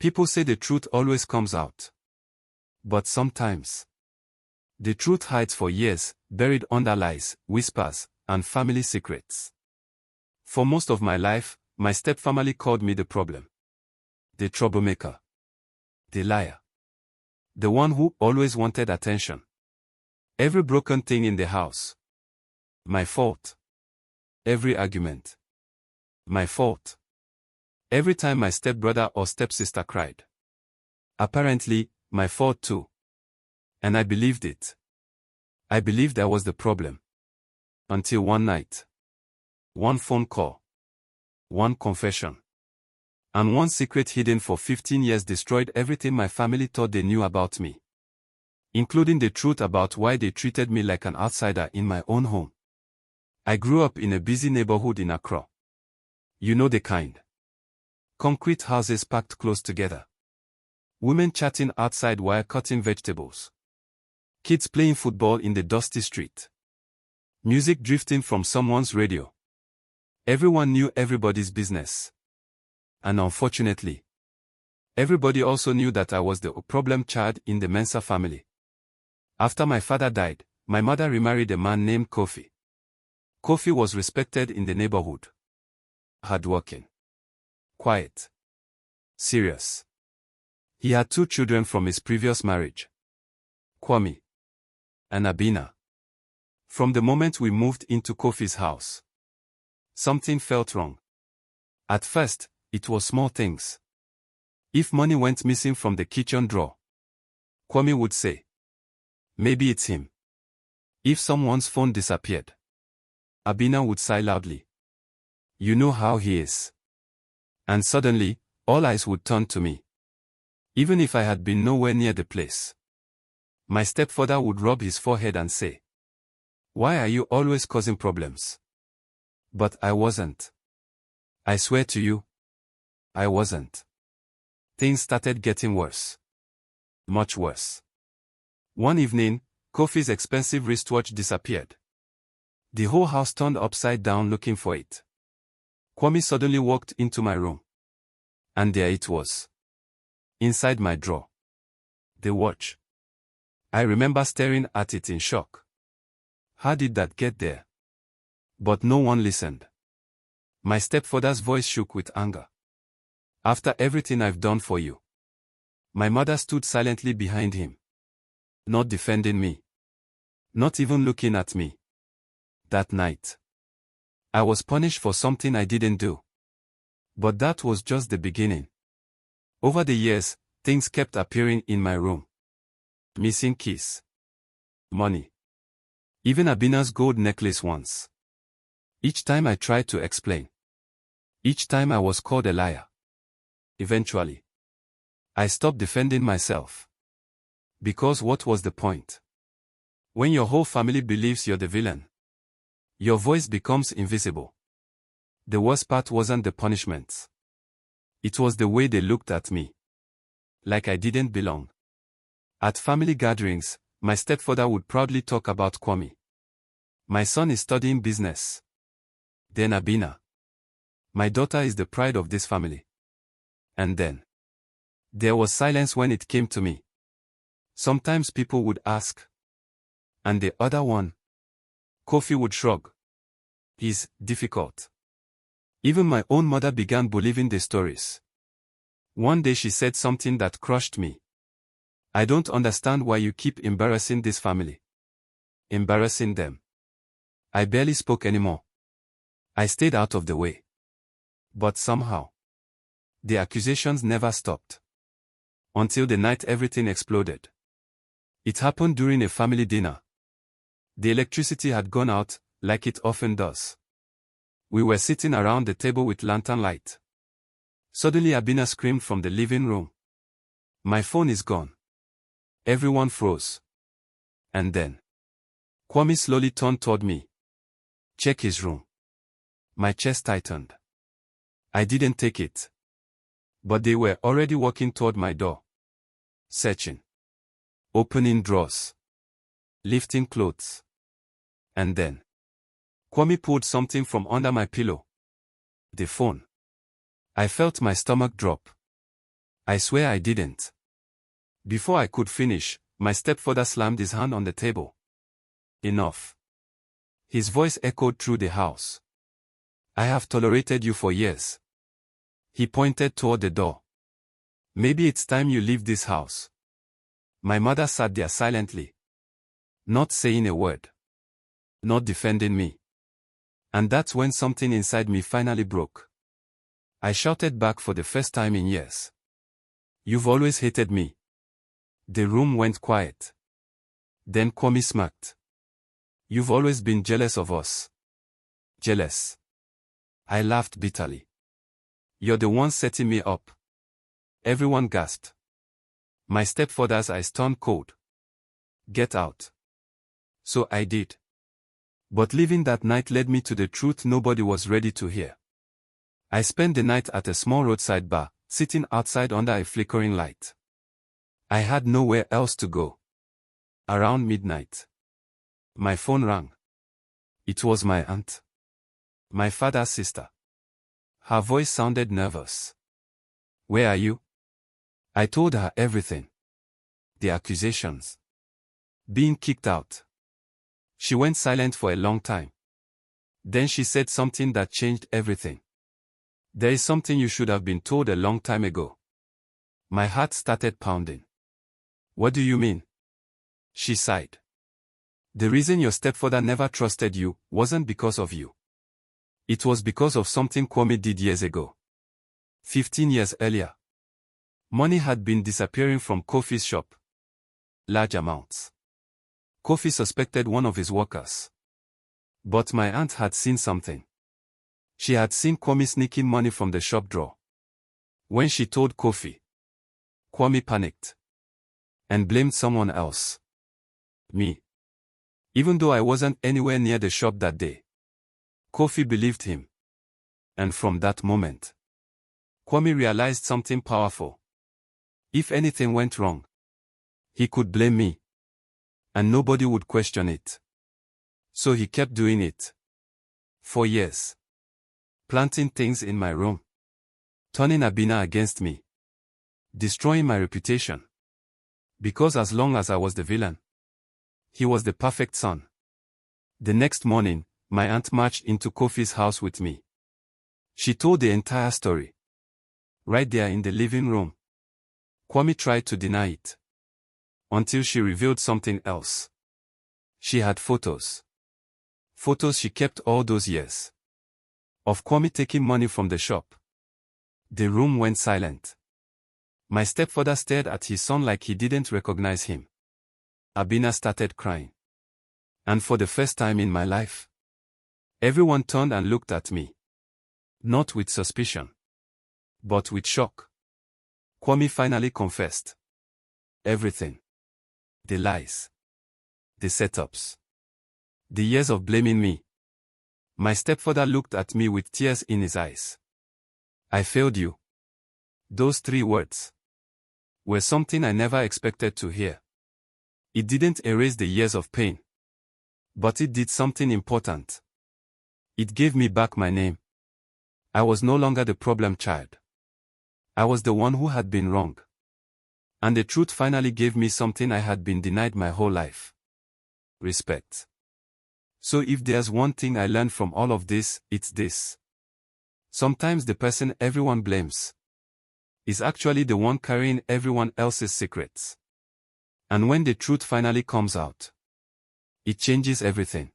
People say the truth always comes out. But sometimes, the truth hides for years, buried under lies, whispers, and family secrets. For most of my life, my stepfamily called me the problem. The troublemaker. The liar. The one who always wanted attention. Every broken thing in the house. My fault. Every argument. My fault. Every time my stepbrother or stepsister cried. Apparently, my fault too. And I believed it. I believed I was the problem. Until one night. One phone call. One confession. And one secret hidden for 15 years destroyed everything my family thought they knew about me. Including the truth about why they treated me like an outsider in my own home. I grew up in a busy neighborhood in Accra. You know the kind. Concrete houses packed close together. Women chatting outside while cutting vegetables. Kids playing football in the dusty street. Music drifting from someone's radio. Everyone knew everybody's business. And unfortunately, everybody also knew that I was the problem child in the Mensah family. After my father died, my mother remarried a man named Kofi. Kofi was respected in the neighborhood. Hardworking. Quiet. Serious. He had 2 children from his previous marriage. Kwame and Abena. From the moment we moved into Kofi's house, something felt wrong. At first, it was small things. If money went missing from the kitchen drawer, Kwame would say, "Maybe it's him." If someone's phone disappeared, Abena would sigh loudly. "You know how he is." And suddenly, all eyes would turn to me. Even if I had been nowhere near the place. My stepfather would rub his forehead and say, "Why are you always causing problems?" But I wasn't. I swear to you, I wasn't. Things started getting worse. Much worse. One evening, Kofi's expensive wristwatch disappeared. The whole house turned upside down looking for it. Kwame suddenly walked into my room. And there it was. Inside my drawer. The watch. I remember staring at it in shock. How did that get there? But no one listened. My stepfather's voice shook with anger. "After everything I've done for you." My mother stood silently behind him. Not defending me. Not even looking at me. That night, I was punished for something I didn't do. But that was just the beginning. Over the years, things kept appearing in my room. Missing keys. Money. Even Abena's gold necklace once. Each time I tried to explain. Each time I was called a liar. Eventually, I stopped defending myself. Because what was the point? When your whole family believes you're the villain, your voice becomes invisible. The worst part wasn't the punishments. It was the way they looked at me. Like I didn't belong. At family gatherings, my stepfather would proudly talk about Kwame. "My son is studying business." Then Abena. "My daughter is the pride of this family." And then, there was silence when it came to me. Sometimes people would ask. "And the other one?" Kofi would shrug. "He's difficult." Even my own mother began believing the stories. One day she said something that crushed me. "I don't understand why you keep embarrassing this family." Embarrassing them. I barely spoke anymore. I stayed out of the way. But somehow, the accusations never stopped. Until the night everything exploded. It happened during a family dinner. The electricity had gone out, like it often does. We were sitting around the table with lantern light. Suddenly Abena screamed from the living room. "My phone is gone." Everyone froze. And then, Kwame slowly turned toward me. "Check his room." My chest tightened. I didn't take it. But they were already walking toward my door. Searching. Opening drawers. Lifting clothes. And then, Kwame pulled something from under my pillow. The phone. I felt my stomach drop. I swear I didn't. Before I could finish, my stepfather slammed his hand on the table. Enough. His voice echoed through the house. I have tolerated you for years. He pointed toward the door. Maybe it's time you leave this house. My mother sat there silently. Not saying a word. Not defending me. And that's when something inside me finally broke. I shouted back for the first time in years. You've always hated me. The room went quiet. Then Kwame smirked. You've always been jealous of us. Jealous. I laughed bitterly. You're the one setting me up. Everyone gasped. My stepfather's eyes turned cold. Get out. So I did. But leaving that night led me to the truth nobody was ready to hear. I spent the night at a small roadside bar, sitting outside under a flickering light. I had nowhere else to go. Around midnight, my phone rang. It was my aunt. My father's sister. Her voice sounded nervous. Where are you? I told her everything. The accusations. Being kicked out. She went silent for a long time. Then she said something that changed everything. There is something you should have been told a long time ago. My heart started pounding. What do you mean? She sighed. The reason your stepfather never trusted you wasn't because of you. It was because of something Kwame did years ago. 15 years earlier. Money had been disappearing from Kofi's shop. Large amounts. Kofi suspected one of his workers. But my aunt had seen something. She had seen Kwame sneaking money from the shop drawer. When she told Kofi, Kwame panicked. And blamed someone else. Me. Even though I wasn't anywhere near the shop that day. Kofi believed him. And from that moment, Kwame realized something powerful. If anything went wrong, he could blame me. And nobody would question it. So he kept doing it. For years. Planting things in my room. Turning Abena against me. Destroying my reputation. Because as long as I was the villain, he was the perfect son. The next morning, my aunt marched into Kofi's house with me. She told the entire story. Right there in the living room. Kwame tried to deny it. Until she revealed something else. She had photos. Photos she kept all those years. Of Kwame taking money from the shop. The room went silent. My stepfather stared at his son like he didn't recognize him. Abena started crying. And for the first time in my life, everyone turned and looked at me. Not with suspicion, but with shock. Kwame finally confessed. Everything. The lies. The setups. The years of blaming me. My stepfather looked at me with tears in his eyes. I failed you. Those 3 words were something I never expected to hear. It didn't erase the years of pain. But it did something important. It gave me back my name. I was no longer the problem child. I was the one who had been wrong. And the truth finally gave me something I had been denied my whole life. Respect. So if there's one thing I learned from all of this, it's this. Sometimes the person everyone blames is actually the one carrying everyone else's secrets. And when the truth finally comes out, it changes everything.